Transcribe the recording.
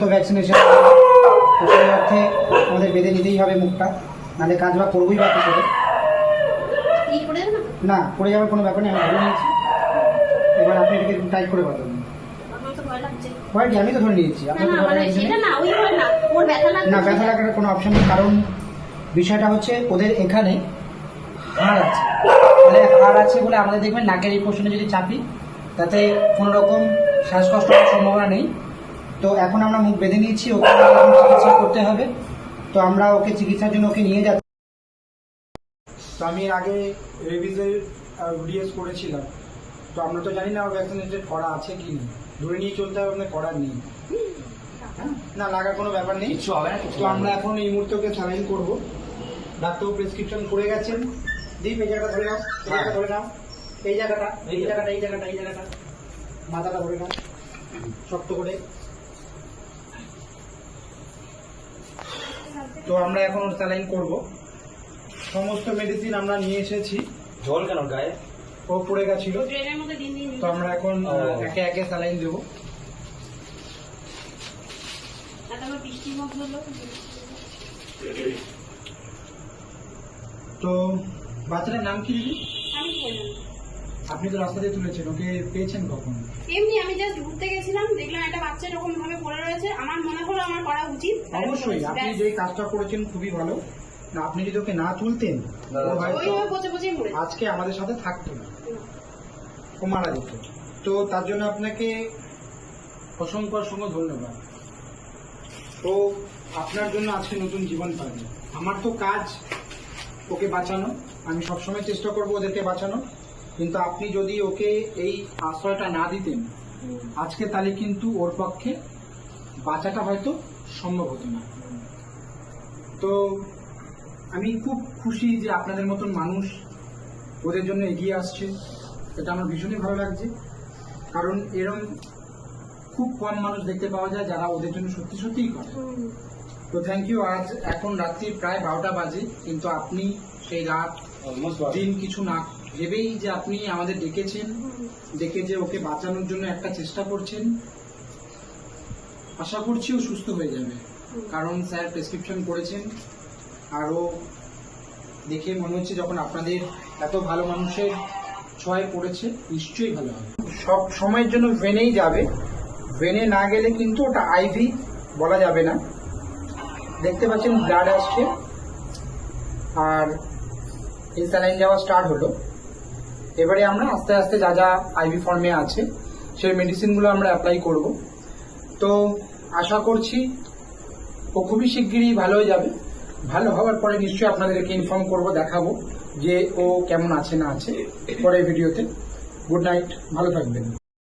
তো ভ্যাকসিনেশন অর্থে আমাদের বেঁধে নিতেই হবে মুখটা, নাহলে কাজ বা করবোই বা কি করে। না পড়ে যাওয়ার কোনো ব্যাপার নেই, আমি ধরে নিয়েছি। এবার আপনি এটাকে টাইট করে বাঁধুন। ভয়টি আমি তো ধরে নিয়েছি, আপনার তো না ব্যথা লাগার কোনো অপশন নেই। কারণ বিষয়টা হচ্ছে ওদের এখানে হাড় আছে, মানে হাড় আছে বলে আমাদের দেখবেন নাকের এই পোর্শনে যদি চাপি তাতে কোনো রকম শ্বাসকষ্ট হওয়ার সম্ভাবনা নেই। তো এখন আমরা মুখ বেঁধে নিয়েছি, ওকে চিকিৎসা করতে হবে। তো আমরা ওকে চিকিৎসার জন্য ওকে নিয়ে যাচ্ছি। তো আমি এর আগে রেবিজের ভিডিওস করেছিলাম, তো আমরা তো জানি না ভ্যাকসিনেটেড করা আছে কি না, ধরে নিয়ে চলতে হবে, আপনার করার নেই। হ্যাঁ না লাগার কোনো ব্যাপার নেই, কিছু হবে না। তো আমরা এখন এই মুহূর্তে ওকে স্যালাইন করবো। ডাক্তার প্রেসক্রিপশন করে গেছেন। দীপ এই জায়গাটা ধরে নাও, এই জায়গাটা ধরে নাও, এই জায়গাটা এই জায়গাটা এই জায়গাটা এই জায়গাটা মাথাটা ধরে নাও শক্ত করে। তো আমরা এখন ওর স্যালাইন করবো। সমস্ত মেডিসিন আমরা নিয়ে এসেছি। জল কেন গায়ে? ও পড়ে গেছিল, তো আমরা এখন একে একে স্যালাইন দেবো। তো বাচ্চাটার নাম কি দিদি? আপনি তো রাস্তা দিয়ে তুলেছেন, ওকে পেয়েছেন কখন? এমনি আমি জাস্ট ঘুরতে গেছিলাম, দেখলাম একটা বাচ্চা এরকম ভাবে পড়ে রয়েছে, আমার মনে হলো আমার করা উচিত। অবশ্যই আপনি যে কাজটা করেছেন খুবই ভালো। না আপনি যদি ওকে না তুলতেন ও হয়তো আজকে আমাদের সাথে থাকতো না, ও মারা যেত। তো তার জন্য আপনাকে অসংখ্য অসংখ্য ধন্যবাদ। তো আপনার জন্য আজকে নতুন জীবন পাবে। আমার তো কাজ ওকে বাঁচানো, আমি সবসময় চেষ্টা করবো ওদেরকে বাঁচানো, কিন্তু আপনি যদি ওকে এই আশ্রয়টা না দিতেন আজকে, তাহলে কিন্তু ওর পক্ষে বাঁচাটা হয়তো সম্ভব হতো না। তো আমি খুব খুশি যে আপনাদের মতন মানুষ ওদের জন্য এগিয়ে আসছে, এটা আমার ভীষণই ভালো লাগছে। কারণ এরকম খুব কম মানুষ দেখতে পাওয়া যায় যারা ওদের জন্য সত্যি সত্যিই করে। তো থ্যাংক ইউ। আজ এখন রাত্রি প্রায় 12টা বাজে, কিন্তু আপনি সেই রাত দিন কিছু না ভেবেই যে আপনি আমাদের ডেকেছেন, ডেকে যে ওকে বাঁচানোর জন্য একটা চেষ্টা করছেন। আশা করছি ও সুস্থ হয়ে যাবে, কারণ স্যার প্রেসক্রিপশন করেছেন। আরও দেখে মনে হচ্ছে যখন আপনাদের এত ভালো মানুষের ছোঁয়ায় পড়েছে নিশ্চয়ই ভালো হবে। সব সময়ের জন্য ভেনেই যাবে, ভেনে না গেলে কিন্তু ওটা আইভি বলা যাবে না। দেখতে পাচ্ছেন ব্লাড আসছে আর এই স্যালাইন যাওয়া স্টার্ট হলো। এবারে আমরা আস্তে আস্তে যা যা আইভি ফর্মে আছে সেই মেডিসিনগুলো আমরা অ্যাপ্লাই করব। তো আশা করছি ও খুবই শিগগিরই ভালো হয়ে যাবে। ভালো হওয়ার পরে নিশ্চয়ই আপনাদেরকে ইনফর্ম করব, দেখাবো যে ও কেমন আছে না আছে পরের ভিডিওতে। গুড নাইট, ভালো থাকবেন।